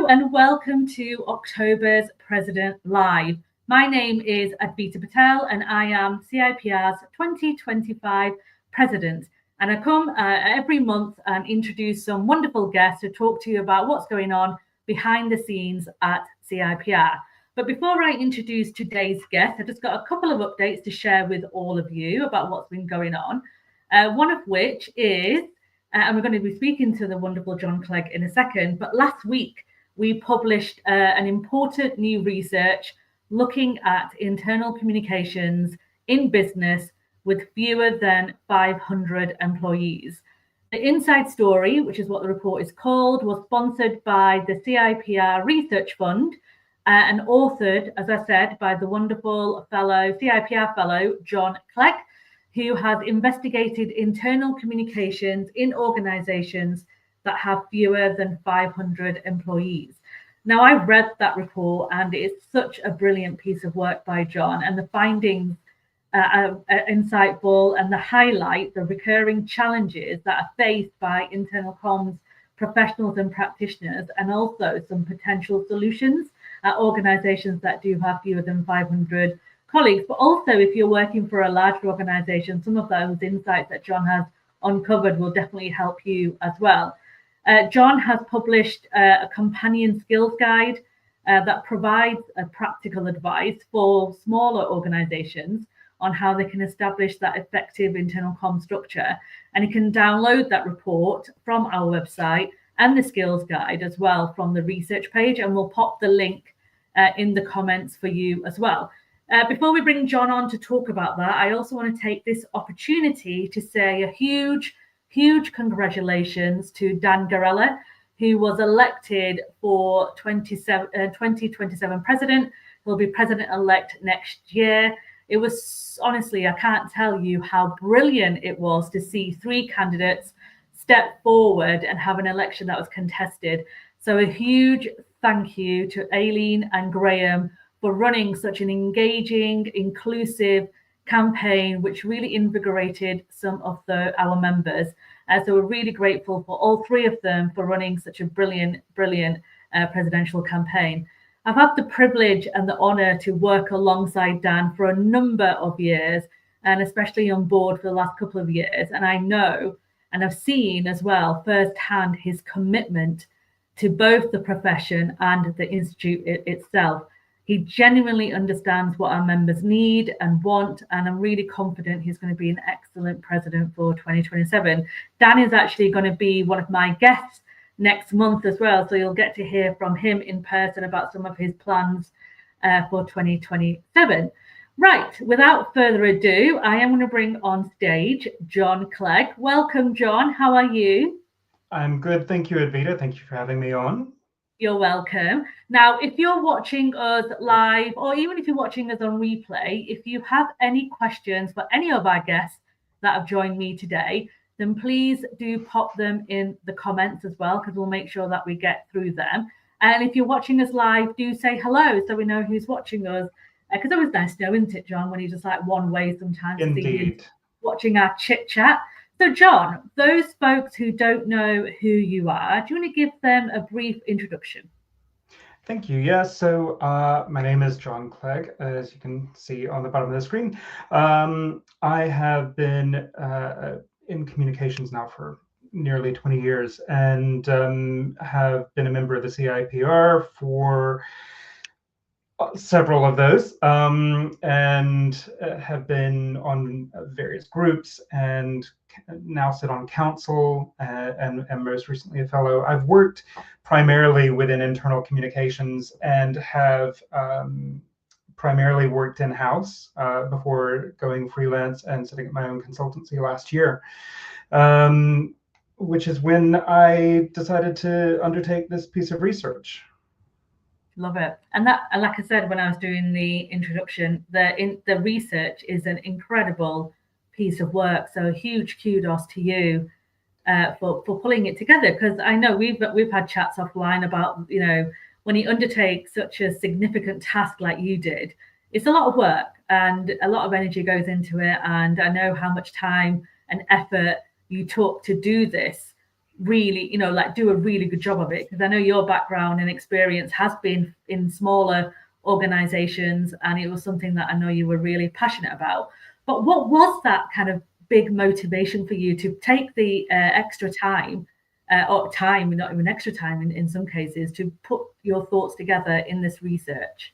and welcome to October's President Live. My name is Advita Patel and I am CIPR's 2025 President. And I come every month and introduce some wonderful guests to talk to you about what's going on behind the scenes at CIPR. But before I introduce today's guest, I've just got a couple of updates to share with all of you about what's been going on. One of which is, and we're going to be speaking to the wonderful John Clegg in a second, but last week we published an important new research looking at internal communications in business with fewer than 500 employees. The Inside Story, which is what the report is called, was sponsored by the CIPR Research Fund and authored, as I said, by the wonderful CIPR fellow, John Clegg, who has investigated internal communications in organizations that have fewer than 500 employees. Now, I've read that report and it's such a brilliant piece of work by John, and the findings are insightful and they highlight the recurring challenges that are faced by internal comms professionals and practitioners, and also some potential solutions at organizations that do have fewer than 500 colleagues. But also, if you're working for a larger organization, some of those insights that John has uncovered will definitely help you as well. John has published a companion skills guide that provides practical advice for smaller organizations on how they can establish that effective internal comm structure. And you can download that report from our website and the skills guide as well from the research page, and we'll pop the link in the comments for you as well. Before we bring John on to talk about that, I also want to take this opportunity to say a huge congratulations to Dan Garella, who was elected for 2027 president. He'll be president-elect next year. It was, honestly, I can't tell you how brilliant it was to see three candidates step forward and have an election that was contested. So a huge thank you to Aileen and Graham for running such an engaging, inclusive campaign, which really invigorated some of our members. So we're really grateful for all three of them for running such a brilliant presidential campaign. I've had the privilege and the honor to work alongside Dan for a number of years, and especially on board for the last couple of years. And I know, and I've seen as well firsthand, his commitment to both the profession and the Institute itself. He genuinely understands what our members need and want, and I'm really confident he's going to be an excellent president for 2027. Dan is actually going to be one of my guests next month as well, so you'll get to hear from him in person about some of his plans for 2027. Right, without further ado, I am going to bring on stage John Clegg. Welcome, John. How are you? I'm good. Thank you, Advita. Thank you for having me on. You're welcome. Now, if you're watching us live, or even if you're watching us on replay, if you have any questions for any of our guests that have joined me today, then please do pop them in the comments as well, because we'll make sure that we get through them. And if you're watching us live, do say hello so we know who's watching us. Because it was nice to know, isn't it, John, when you're just like one way sometimes. Indeed. Watching our chit chat. So, John, those folks who don't know who you are, do you want to give them a brief introduction? Thank you. Yeah, so my name is John Clegg, as you can see on the bottom of the screen. I have been in communications now for nearly 20 years and have been a member of the CIPR for several of those, and have been on various groups and now sit on council and most recently a fellow. I've worked primarily within internal communications and have primarily worked in-house before going freelance and setting up my own consultancy last year, which is when I decided to undertake this piece of research. Love it. And that, like I said, when I was doing the introduction, the research is an incredible piece of work. So huge kudos to you for pulling it together, because I know we've had chats offline about, you know, when you undertake such a significant task like you did, it's a lot of work and a lot of energy goes into it. And I know how much time and effort you took to do this really, like do a really good job of it? Because I know your background and experience has been in smaller organizations, and it was something that I know you were really passionate about. But what was that kind of big motivation for you to take the extra time, or time, not even extra time in some cases, to put your thoughts together in this research?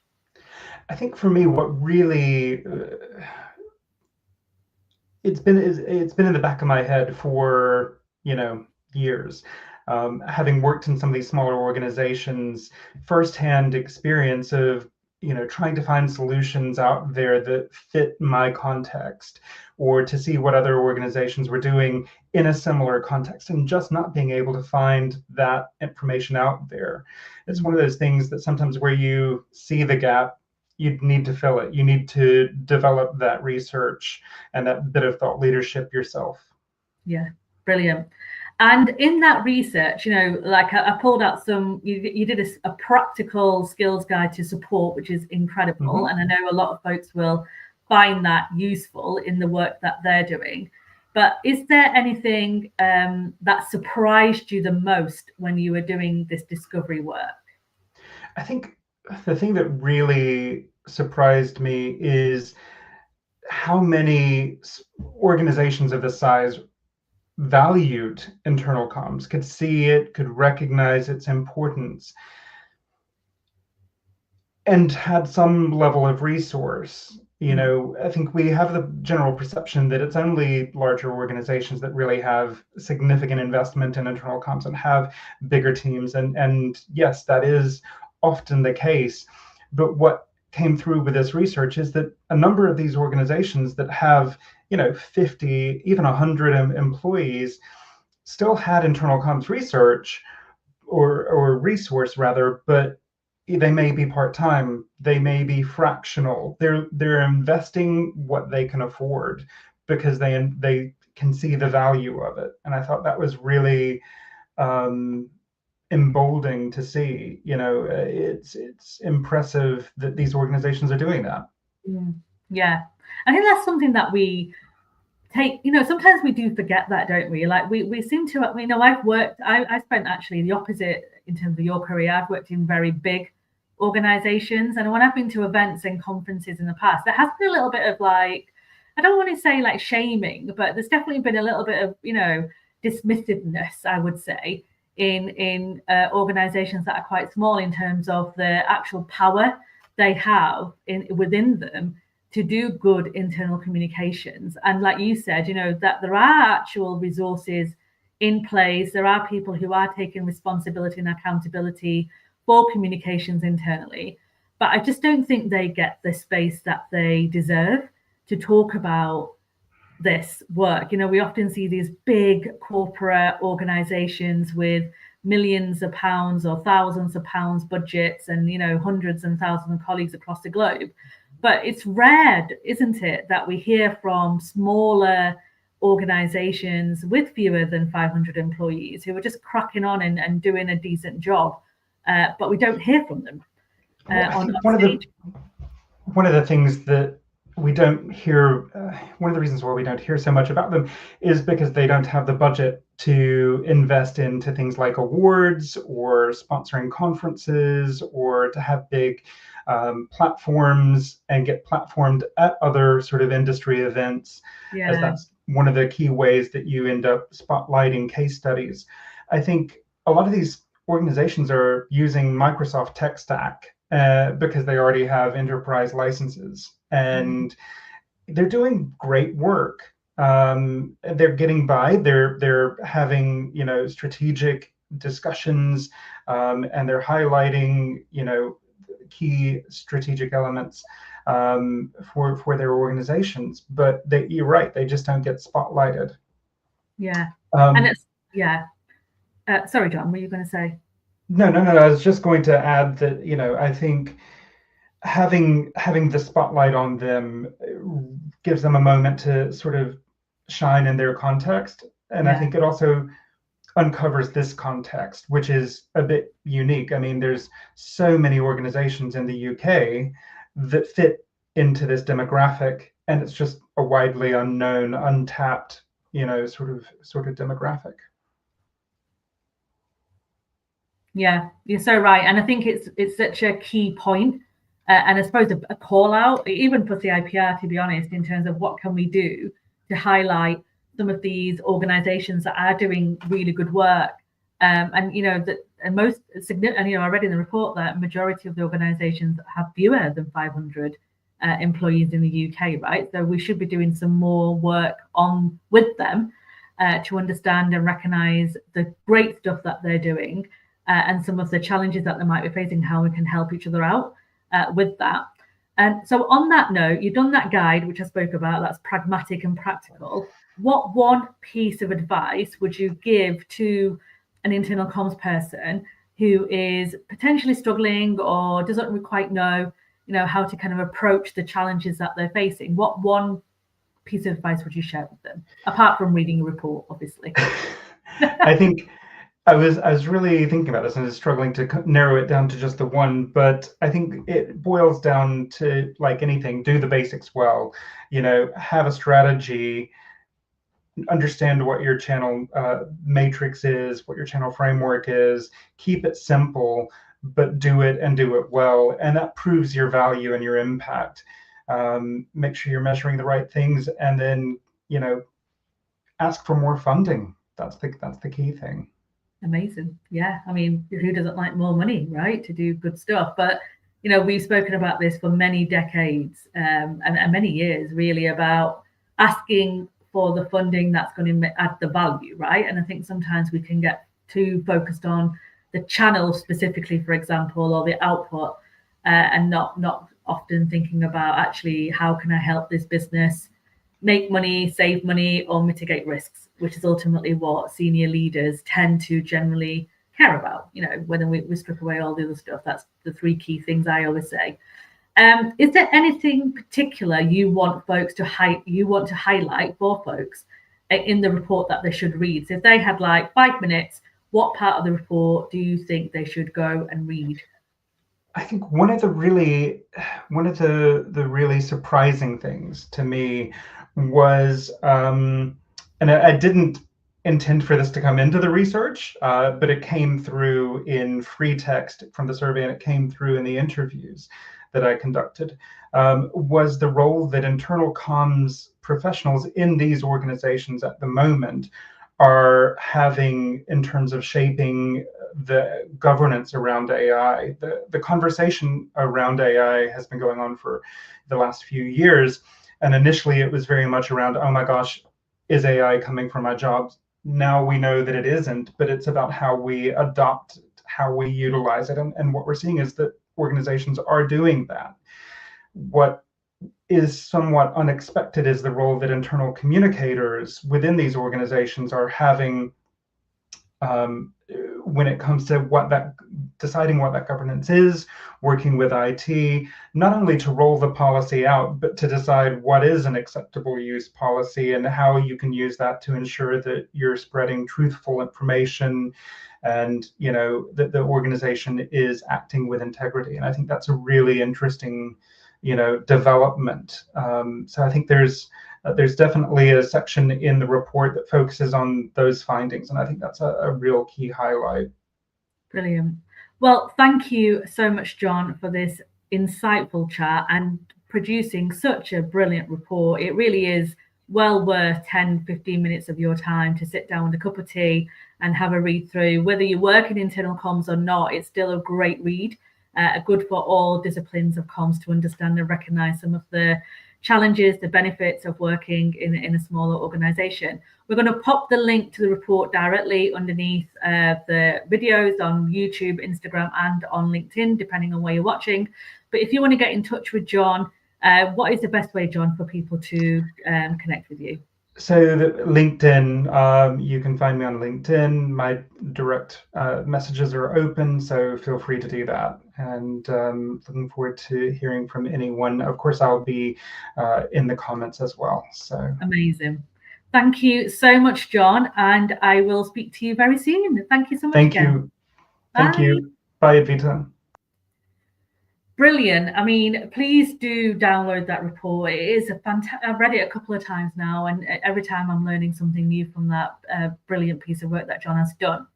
I think for me, what really it's been in the back of my head for years. Having worked in some of these smaller organizations, firsthand experience of trying to find solutions out there that fit my context, or to see what other organizations were doing in a similar context, and just not being able to find that information out there. It's one of those things that sometimes where you see the gap, you need to fill it. You need to develop that research and that bit of thought leadership yourself. Yeah, brilliant. And in that research, like I pulled out some, you did a practical skills guide to support, which is incredible. And I know a lot of folks will find that useful in the work that they're doing. But is there anything that surprised you the most when you were doing this discovery work? I think the thing that really surprised me is how many organizations of this size valued internal comms, could see it, could recognize its importance, and had some level of resource. I think we have the general perception that it's only larger organizations that really have significant investment in internal comms and have bigger teams. And yes, that is often the case. But what came through with this research is that a number of these organizations that have 50, even 100 employees still had internal comms research or resource rather, but they may be part-time, they may be fractional. They're investing what they can afford because they can see the value of it. And I thought that was really emboldening to see. It's impressive that these organizations are doing that. Yeah, I think that's something that we take, sometimes we do forget that, don't we? Like we seem to, I spent actually the opposite in terms of your career. I've worked in very big organizations, and when I've been to events and conferences in the past, there has been a little bit of like, I don't want to say like shaming, but there's definitely been a little bit of dismissiveness, I would say, in organizations that are quite small in terms of the actual power they have within them to do good internal communications. And like you said, that there are actual resources in place. There are people who are taking responsibility and accountability for communications internally. But I just don't think they get the space that they deserve to talk about this work. We often see these big corporate organizations with millions of pounds or thousands of pounds budgets and hundreds and thousands of colleagues across the globe. But it's rare, isn't it, that we hear from smaller organizations with fewer than 500 employees who are just cracking on and doing a decent job, but we don't hear from them. One of the things that we don't hear, one of the reasons why we don't hear so much about them is because they don't have the budget to invest into things like awards or sponsoring conferences, or to have big platforms and get platformed at other sort of industry events, as that's one of the key ways that you end up spotlighting case studies. I think a lot of these organizations are using Microsoft tech stack because they already have enterprise licenses, and they're doing great work. They're getting by. They're having strategic discussions, and they're highlighting key strategic elements for their organizations. But you're right, they just don't get spotlighted. Yeah, and it's sorry, John, what were you going to say? No. I was just going to add that I think having the spotlight on them gives them a moment to sort of shine in their context, and I think it also uncovers this context, which is a bit unique. I mean, there's so many organizations in the UK that fit into this demographic, and it's just a widely unknown, untapped, sort of demographic. Yeah, you're so right. And I think it's such a key point, and I suppose a call out, even for CIPR, to be honest, in terms of what can we do to highlight some of these organisations that are doing really good work. And you know that and most significant, and you know, I read in the report that majority of the organisations have fewer than 500 employees in the UK, right? So we should be doing some more work on with them to understand and recognise the great stuff that they're doing and some of the challenges that they might be facing, how we can help each other out with that. And so, on that note, you've done that guide, which I spoke about, that's pragmatic and practical. What one piece of advice would you give to an internal comms person who is potentially struggling or doesn't quite know, you know, how to kind of approach the challenges that they're facing? What one piece of advice would you share with them, apart from reading a report, obviously? I think I was really thinking about this and was struggling to narrow it down to just the one, but I think it boils down to, like anything, do the basics well. You know, have a strategy, understand what your channel matrix is, what your channel framework is, keep it simple, but do it and do it well. And that proves your value and your impact. Make sure you're measuring the right things, and then, you know, ask for more funding. That's the key thing. Amazing. Yeah. I mean, who doesn't like more money, right? To do good stuff. But, you know, we've spoken about this for many decades and many years, really, about asking for the funding that's going to add the value, right? And I think sometimes we can get too focused on the channel specifically, for example, or the output, and not often thinking about actually how can I help this business make money, save money, or mitigate risks, which is ultimately what senior leaders tend to generally care about. You know, when we strip away all the other stuff, that's the three key things I always say. Is there anything particular you want folks to highlight for folks in the report that they should read? So if they had like 5 minutes, what part of the report do you think they should go and read? I think one of the really surprising things to me was, and I didn't intend for this to come into the research, but it came through in free text from the survey, and it came through in the interviews that I conducted, was the role that internal comms professionals in these organizations at the moment are having in terms of shaping the governance around AI. The conversation around AI has been going on for the last few years. And initially it was very much around, oh my gosh, is AI coming for my jobs? Now we know that it isn't, but it's about how we adopt it, how we utilize it. And what we're seeing is that organizations are doing that. What is somewhat unexpected is the role that internal communicators within these organizations are having when it comes to deciding what that governance is, working with IT, not only to roll the policy out, but to decide what is an acceptable use policy and how you can use that to ensure that you're spreading truthful information and, you know, that the organization is acting with integrity. And I think that's a really interesting, you know, development. So I think there's definitely a section in the report that focuses on those findings, and I think that's a real key highlight. Brilliant. Well, thank you so much, John, for this insightful chat and producing such a brilliant report. It really is well worth 10-15 minutes of your time to sit down with a cup of tea and have a read through. Whether you work in internal comms or not, it's still a great read, good for all disciplines of comms to understand and recognise some of the challenges, the benefits of working in a smaller organization. We're going to pop the link to the report directly underneath the videos on YouTube, Instagram, and on LinkedIn, depending on where you're watching. But if you want to get in touch with John, what is the best way, John, for people to connect with you? So LinkedIn, you can find me on LinkedIn. My direct messages are open, so feel free to do that. And looking forward to hearing from anyone. Of course, I'll be in the comments as well. So amazing. Thank you so much, John, and I will speak to you very soon. Thank you so much Thank again. you. Thank you. Bye, Advita. Brilliant. I mean, please do download that report. It is a fantastic. I've read it a couple of times now, and every time I'm learning something new from that brilliant piece of work that John has done.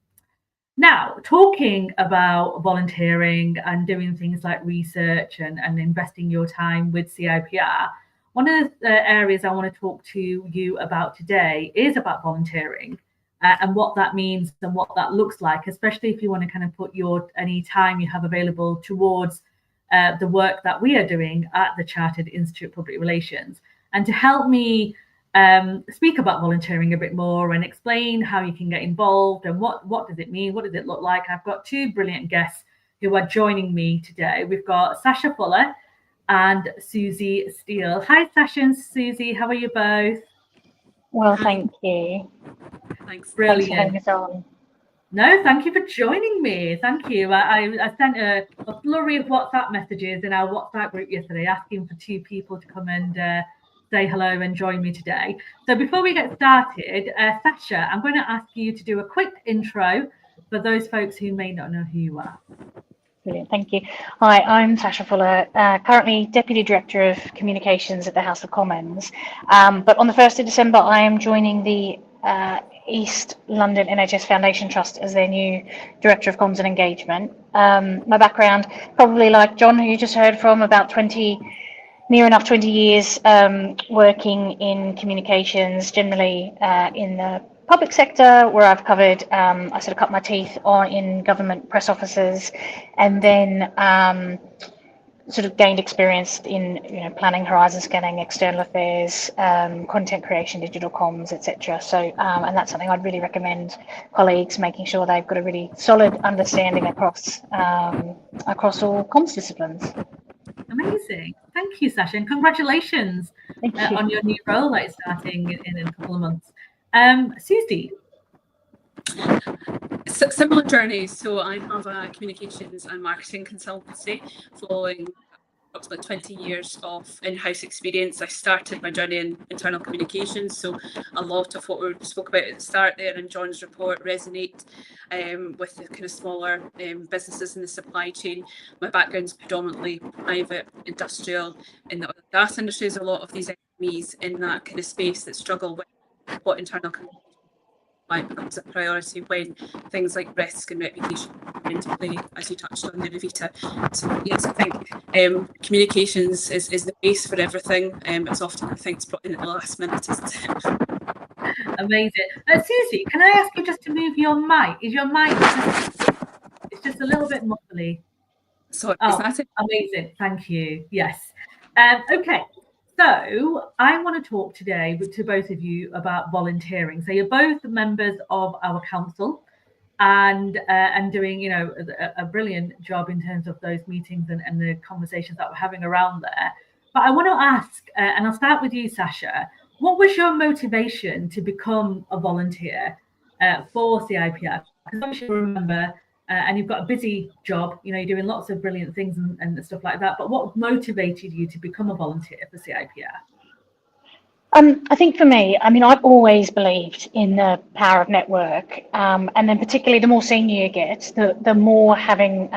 Now, talking about volunteering and doing things like research and investing your time with CIPR, one of the areas I want to talk to you about today is about volunteering and what that means and what that looks like, especially if you want to kind of put your any time you have available towards the work that we are doing at the Chartered Institute of Public Relations. And to help me speak about volunteering a bit more and explain how you can get involved and what does it mean, what does it look like. I've got two brilliant guests who are joining me today. We've got Sasha Fuller and Susie Steele. Hi, Sasha and Susie. How are you both? Well, thank you. Thanks. Thanks for having us on. No, thank you for joining me. Thank you. I sent a flurry of WhatsApp messages in our WhatsApp group yesterday asking for two people to come and say hello and join me today. So before we get started, Sasha, I'm going to ask you to do a quick intro for those folks who may not know who you are. Brilliant, thank you. Hi, I'm Sasha Fuller, currently Deputy Director of Communications at the House of Commons. But on the 1st of December, I am joining the East London NHS Foundation Trust as their new Director of Comms and Engagement. My background, probably like John, who you just heard from, about 20 years working in communications, generally in the public sector, where I've covered, I sort of cut my teeth in government press offices, and then sort of gained experience in planning, horizon scanning, external affairs, content creation, digital comms, etc. So, and that's something I'd really recommend colleagues making sure they've got a really solid understanding across all comms disciplines. Amazing. Thank you, Sasha, and congratulations on your new role that's starting in a couple of months. Susie. Similar journey. So I have a communications and marketing consultancy following approximately 20 years of in-house experience. I started my journey in internal communications, so a lot of what we spoke about at the start there in John's report resonate with the kind of smaller businesses in the supply chain. My background is predominantly private, industrial, in the oil and gas industry. There's a lot of these SMEs in that kind of space that struggle with what internal communication becomes a priority when things like risk and reputation come into play, as you touched on there, Advita. So yes, I think communications is the base for everything. It's often, I think, it's brought in at the last minute, isn't it? Amazing. Susie, can I ask you just to move your mic? Is your mic it's just a little bit muffly? Sorry, oh, is that it? Amazing. Thank you. Yes. Okay. So I want to talk today to both of you about volunteering. So you're both members of our council and doing, a brilliant job in terms of those meetings and the conversations that we're having around there. But I want to ask, and I'll start with you, Sasha, what was your motivation to become a volunteer for CIPR? Because obviously remember, and you've got a busy job, you're doing lots of brilliant things and stuff like that. But what motivated you to become a volunteer for CIPR? I think for me, I've always believed in the power of network, and then particularly the more senior you get, the more having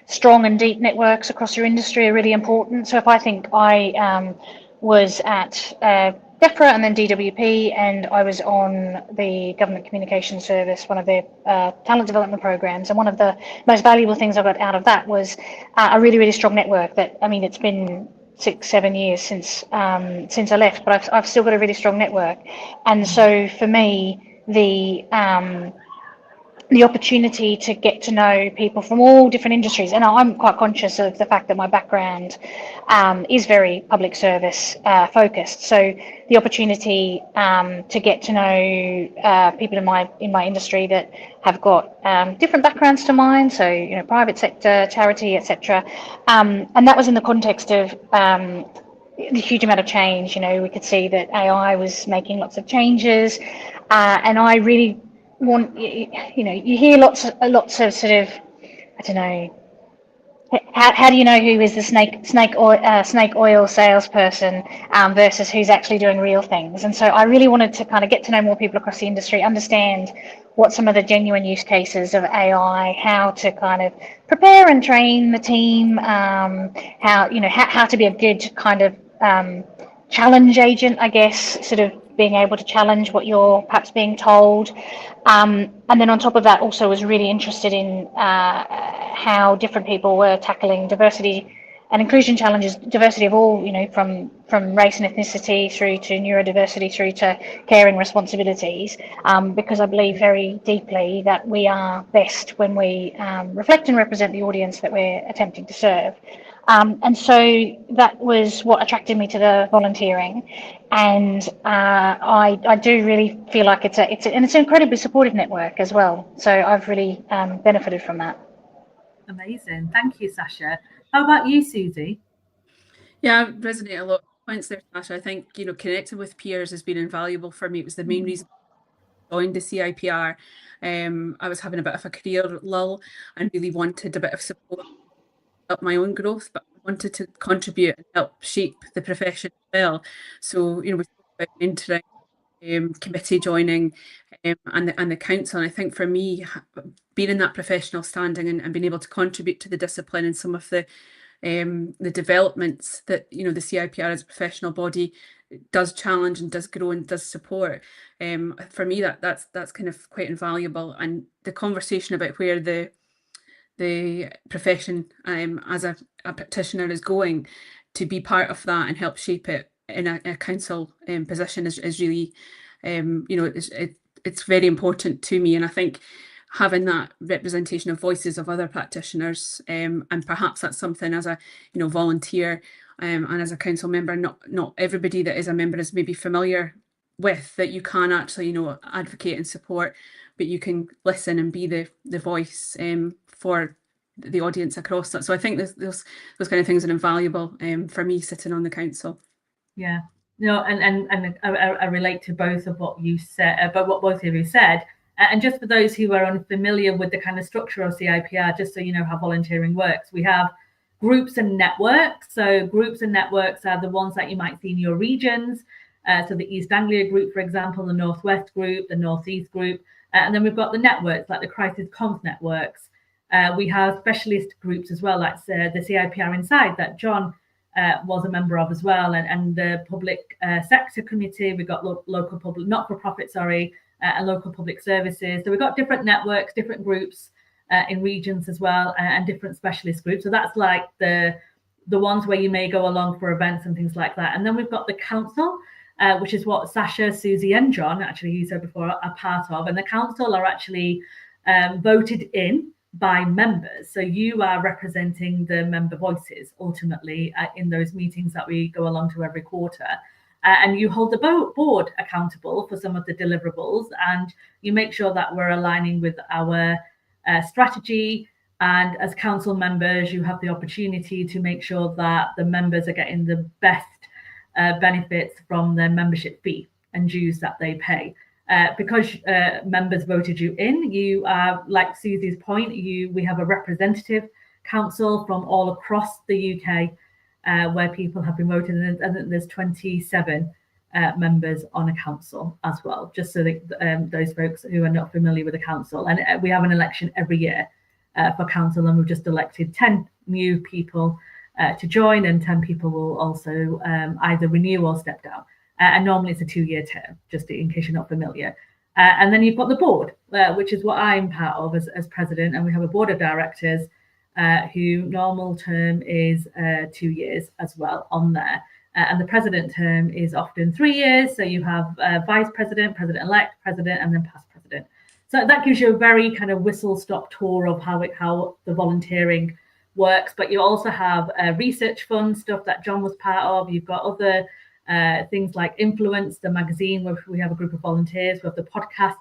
strong and deep networks across your industry are really important. So if I think I was at CIPR and then DWP, and I was on the Government Communication Service, one of their talent development programs, and one of the most valuable things I got out of that was a really, really strong network that, it's been 6-7 years since I left, but I've still got a really strong network. And so for me, the opportunity to get to know people from all different industries, and I'm quite conscious of the fact that my background is very public service focused. So the opportunity to get to know people in my industry that have got different backgrounds to mine, so private sector, charity, etc. And that was in the context of the huge amount of change. We could see that AI was making lots of changes, and I really want, you hear lots of sort of, I don't know, how do you know who is the snake oil salesperson versus who's actually doing real things? And so I really wanted to kind of get to know more people across the industry, understand what some of the genuine use cases of AI, how to kind of prepare and train the team, how to be a good kind of challenge agent, I guess, sort of being able to challenge what you're perhaps being told. And then on top of that, also was really interested in how different people were tackling diversity and inclusion challenges, diversity of all, from race and ethnicity through to neurodiversity through to caring responsibilities, because I believe very deeply that we are best when we reflect and represent the audience that we're attempting to serve. And so that was what attracted me to the volunteering, and I do really feel like it's an incredibly supportive network as well. So I've really benefited from that. Amazing, thank you, Sasha. How about you, Susie? Yeah, I resonate a lot with points there, Sasha. I think connecting with peers has been invaluable for me. It was the main reason I joined the CIPR. I was having a bit of a career lull and really wanted a bit of support up my own growth, but I wanted to contribute and help shape the profession as well. So, we spoke about mentoring, committee joining, and the council. And I think for me, being in that professional standing and being able to contribute to the discipline and some of the developments that the CIPR as a professional body does challenge and does grow and does support. For me, that's kind of quite invaluable. And the conversation about where the profession as a practitioner is going, to be part of that and help shape it in a council position is really, it's very important to me. And I think having that representation of voices of other practitioners, and perhaps that's something as a volunteer and as a council member, not everybody that is a member is maybe familiar with, that you can actually advocate and support, but you can listen and be the voice for the audience across that. So I think those kind of things are invaluable for me sitting on the council. Yeah, and I relate to both of what you said, but what both of you said. And just for those who are unfamiliar with the kind of structure of CIPR, just so you know how volunteering works, we have groups and networks. So groups and networks are the ones that you might see in your regions. So the East Anglia group, for example, the Northwest group, the Northeast group. And then we've got the networks, like the crisis comms networks. We have specialist groups as well, like the CIPR Inside that John was a member of as well, and the public sector committee. We've got local public, not-for-profit, and local public services. So we've got different networks, different groups in regions as well, and different specialist groups. So that's like the ones where you may go along for events and things like that. And then we've got the council, which is what Sasha, Susie and John, actually you said before, are part of. And the council are actually voted in by members. So you are representing the member voices ultimately in those meetings that we go along to every quarter. And you hold the board accountable for some of the deliverables, and you make sure that we're aligning with our strategy. And as council members, you have the opportunity to make sure that the members are getting the best benefits from their membership fee and dues that they pay. Because members voted you in, you are, like Susie's point, we have a representative council from all across the UK where people have been voted, and there's 27 members on a council as well, just so that those folks who are not familiar with the council. And we have an election every year for council, and we've just elected 10 new people to join, and 10 people will also either renew or step down. And normally it's a 2-year term, just in case you're not familiar. And then you've got the board, which is what I'm part of as president. And we have a board of directors who normal term is 2 years as well on there. And the president term is often 3 years. So you have vice president, president-elect, president, and then past president. So that gives you a very kind of whistle-stop tour of how the volunteering works. But you also have research fund stuff that John was part of. You've got other things like Influence, the magazine, where we have a group of volunteers. We have the podcast,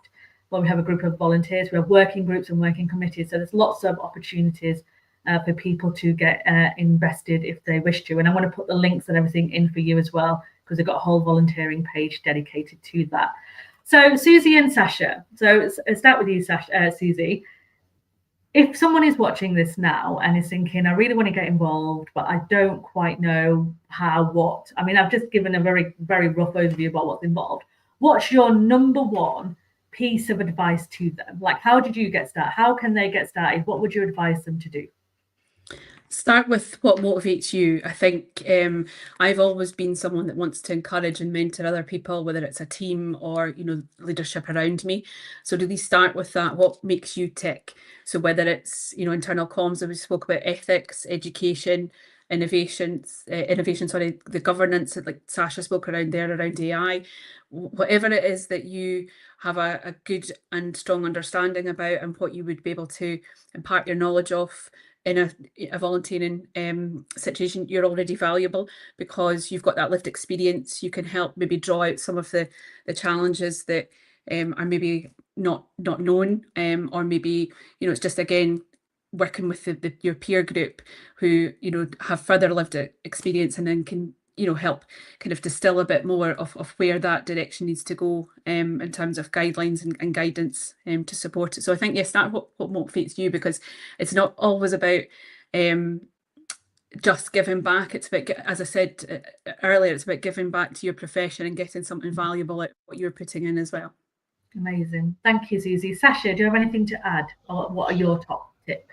where we have a group of volunteers. We have working groups and working committees. So there's lots of opportunities for people to get invested if they wish to. And I want to put the links and everything in for you as well, because they've got a whole volunteering page dedicated to that. So Susie and Sasha. So I'll start with you, Susie. If someone is watching this now and is thinking, I really want to get involved, but I don't quite know what. I mean, I've just given a very, very rough overview about what's involved. What's your number one piece of advice to them? Like, how did you get started? How can they get started? What would you advise them to do? Start with what motivates you. I think I've always been someone that wants to encourage and mentor other people, whether it's a team or, you know, leadership around me. So really start with that. What makes you tick? So whether it's, you know, internal comms, that we spoke about, ethics, education, innovation, sorry, the governance, like Sasha spoke around there, around AI, whatever it is that you have a good and strong understanding about and what you would be able to impart your knowledge of in a volunteering situation, you're already valuable because you've got that lived experience. You can help maybe draw out some of the challenges that are maybe not known, or maybe, you know, it's just, again, working with your peer group who, you know, have further lived experience and then can, you know, help kind of distill a bit more of where that direction needs to go, in terms of guidelines and guidance, to support it. So I think, yes, that's what motivates you, because it's not always about just giving back. It's about, as I said earlier, it's about giving back to your profession and getting something valuable out of what you're putting in as well. Amazing. Thank you, Susie. Sasha, do you have anything to add, or what are your top tips?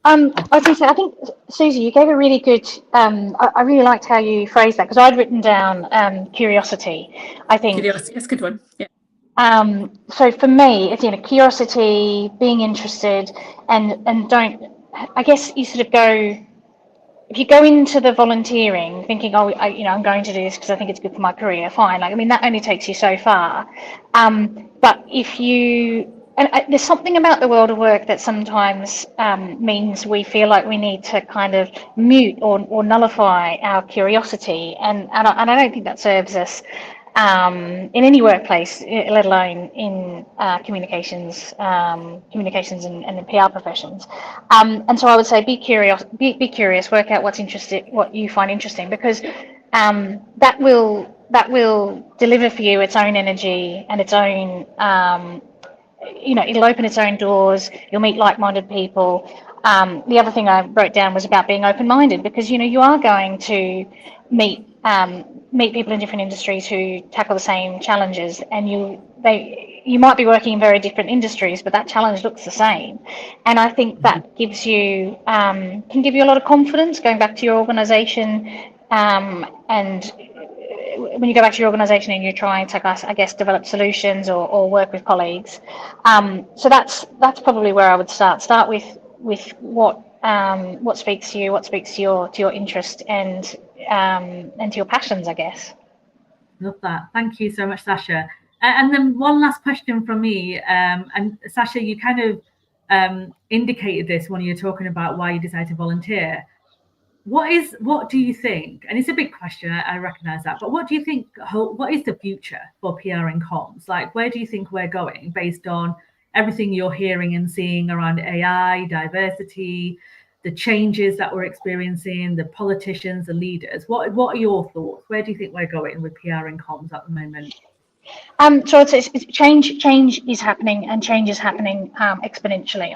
I was going to say, I think, Susie, you gave a really good, I really liked how you phrased that, because I'd written down curiosity. I think Curiosity, that's a good one. Yeah. So for me, it's, you know, curiosity, being interested, and don't, I guess you sort of go, if you go into the volunteering thinking, oh, you know, I'm going to do this because I think it's good for my career, fine. Like, I mean, that only takes you so far. But if you, and there's something about the world of work that sometimes means we feel like we need to kind of mute or nullify our curiosity, and I don't think that serves us in any workplace, let alone in communications and the PR professions. And so I would say be curious, work out what you find interesting, because that will deliver for you its own energy and its own, you know, it'll open its own doors. You'll meet like-minded people. The other thing I wrote down was about being open-minded, because, you know, you are going to meet people in different industries who tackle the same challenges, and you might be working in very different industries, but that challenge looks the same. And I think that gives you can give you a lot of confidence going back to your organisation, and when you go back to your organisation and you're trying to, I guess, develop solutions or work with colleagues. So that's probably where I would start. Start with what speaks to you, what speaks to your interest and to your passions, I guess. Love that. Thank you so much, Sasha. And then one last question from me. And Sasha, you kind of indicated this when you were talking about why you decided to volunteer. What do you think? And it's a big question, I recognize that. But what do you think? What is the future for PR and comms? Like, where do you think we're going based on everything you're hearing and seeing around AI, diversity, the changes that we're experiencing, the politicians, the leaders? What are your thoughts? Where do you think we're going with PR and comms at the moment? So it's change is happening, and change is happening exponentially.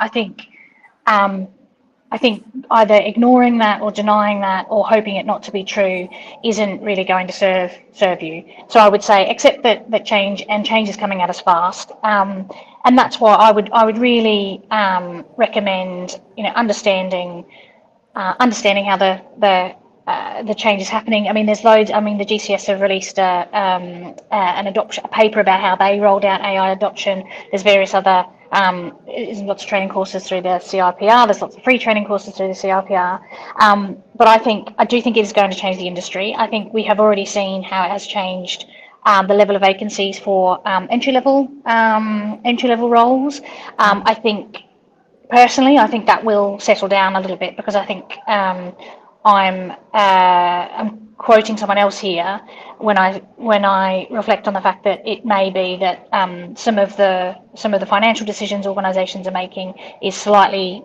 I think either ignoring that or denying that or hoping it not to be true isn't really going to serve you. So I would say accept that change is coming at us fast, and that's why I would really recommend, you know, understanding how the change is happening. I mean, there's loads. I mean, the GCS have released a paper about how they rolled out AI adoption. There's various other there's lots of training courses through the CIPR. There's lots of free training courses through the CIPR. But I do think it is going to change the industry. I think we have already seen how it has changed the level of vacancies for entry level roles. I think personally, I think that will settle down a little bit, because I think I'm quoting someone else here when I reflect on the fact that it may be that some of the financial decisions organisations are making is slightly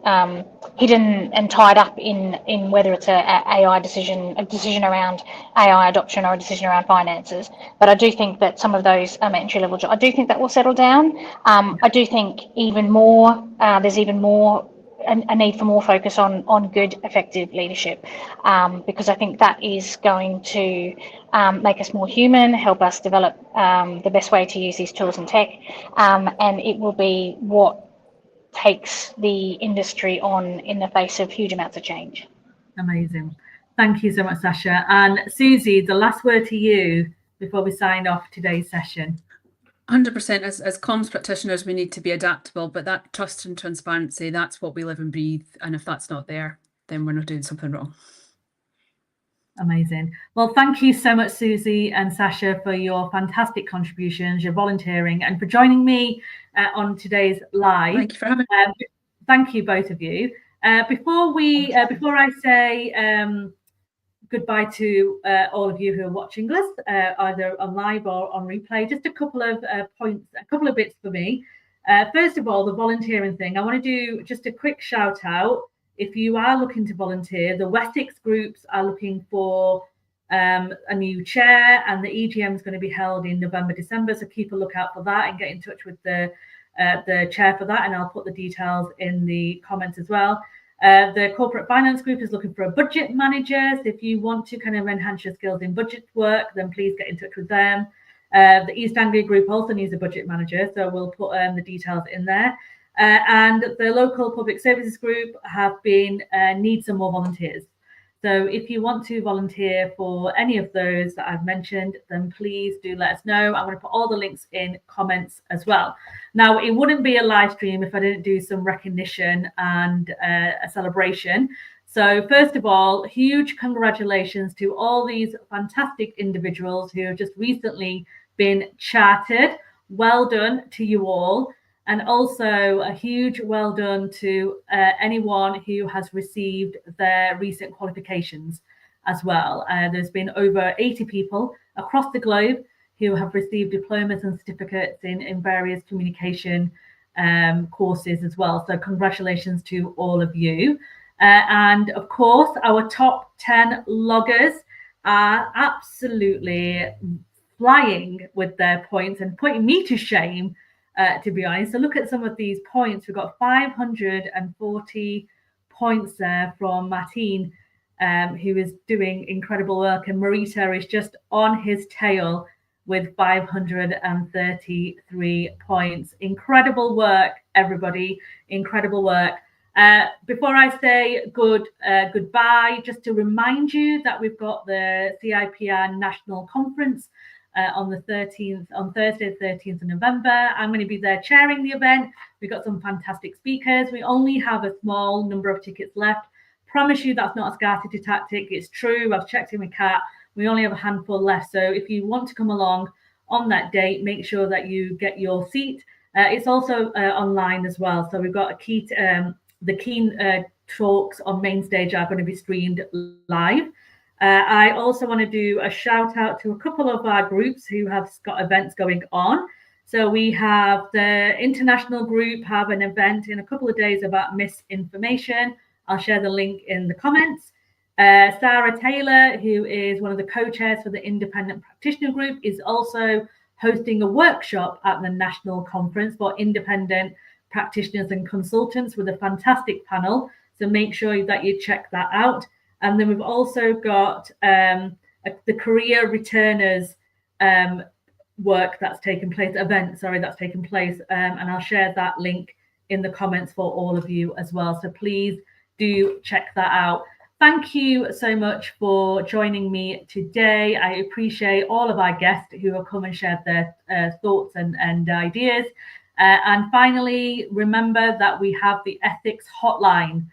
hidden and tied up in whether it's a decision around AI adoption or a decision around finances. But I do think that some of those entry level jobs, I do think that will settle down. I do think even more there's even more a need for more focus on good, effective leadership, because I think that is going to make us more human, help us develop the best way to use these tools and tech, and it will be what takes the industry on in the face of huge amounts of change. Amazing. Thank you so much, Sasha. And Susie, the last word to you before we sign off today's session. 100%. As comms practitioners, we need to be adaptable, but that trust and transparency, that's what we live and breathe. And if that's not there, then we're not doing something wrong. Amazing. Well, thank you so much, Susie and Sasha, for your fantastic contributions, your volunteering, and for joining me on today's live. Thank you for having me. Thank you, both of you. Before I say goodbye to all of you who are watching us, either on live or on replay, just a couple of points, a couple of bits for me. First of all, the volunteering thing. I want to do just a quick shout out. If you are looking to volunteer, the Wessex groups are looking for a new chair, and the EGM is going to be held in November, December. So keep a lookout for that and get in touch with the chair for that. And I'll put the details in the comments as well. The corporate finance group is looking for a budget manager. So if you want to kind of enhance your skills in budget work, then please get in touch with them. The East Anglia group also needs a budget manager, so we'll put the details in there. And the local public services group have been need some more volunteers. So if you want to volunteer for any of those that I've mentioned, then please do let us know. I'm going to put all the links in comments as well. Now, it wouldn't be a live stream if I didn't do some recognition and a celebration. So first of all, huge congratulations to all these fantastic individuals who have just recently been chartered. Well done to you all. And also a huge well done to anyone who has received their recent qualifications as well. There's been over 80 people across the globe who have received diplomas and certificates in various communication courses as well. So congratulations to all of you. And of course, our top 10 loggers are absolutely flying with their points and putting me to shame, to be honest. So look at some of these points. We've got 540 points there from Martin, who is doing incredible work, and Marita is just on his tail with 533 points. Incredible work, everybody. Incredible work. Before I say goodbye, just to remind you that we've got the CIPR National Conference on Thursday, the 13th of November. I'm going to be there chairing the event. We've got some fantastic speakers. We only have a small number of tickets left. Promise you that's not a scarcity tactic. It's true. I've checked in with Kat. We only have a handful left. So if you want to come along on that date, make sure that you get your seat. It's also online as well. So we've got the key talks on main stage are going to be streamed live. I also want to do a shout out to a couple of our groups who have got events going on. So we have the international group have an event in a couple of days about misinformation. I'll share the link in the comments. Sarah Taylor, who is one of the co-chairs for the independent practitioner group, is also hosting a workshop at the national conference for independent practitioners and consultants with a fantastic panel. So make sure that you check that out. And then we've also got the career returners work that's taken place, event, sorry, that's taken place. And I'll share that link in the comments for all of you as well. So please do check that out. Thank you so much for joining me today. I appreciate all of our guests who have come and shared their thoughts and ideas. And finally, remember that we have the ethics hotline.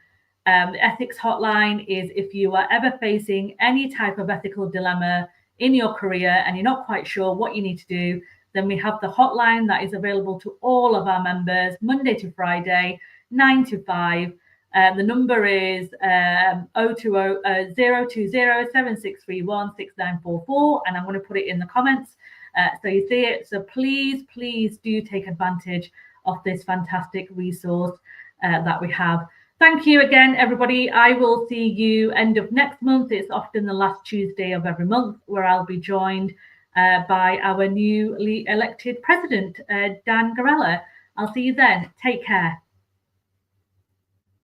The ethics hotline is if you are ever facing any type of ethical dilemma in your career and you're not quite sure what you need to do, then we have the hotline that is available to all of our members Monday to Friday, 9 to 5. The number is 020-7631-6944, and I'm going to put it in the comments so you see it. So please do take advantage of this fantastic resource that we have. Thank you again, everybody. I will see you end of next month. It's often the last Tuesday of every month, where I'll be joined by our newly elected president, Dan Garella. I'll see you then. Take care.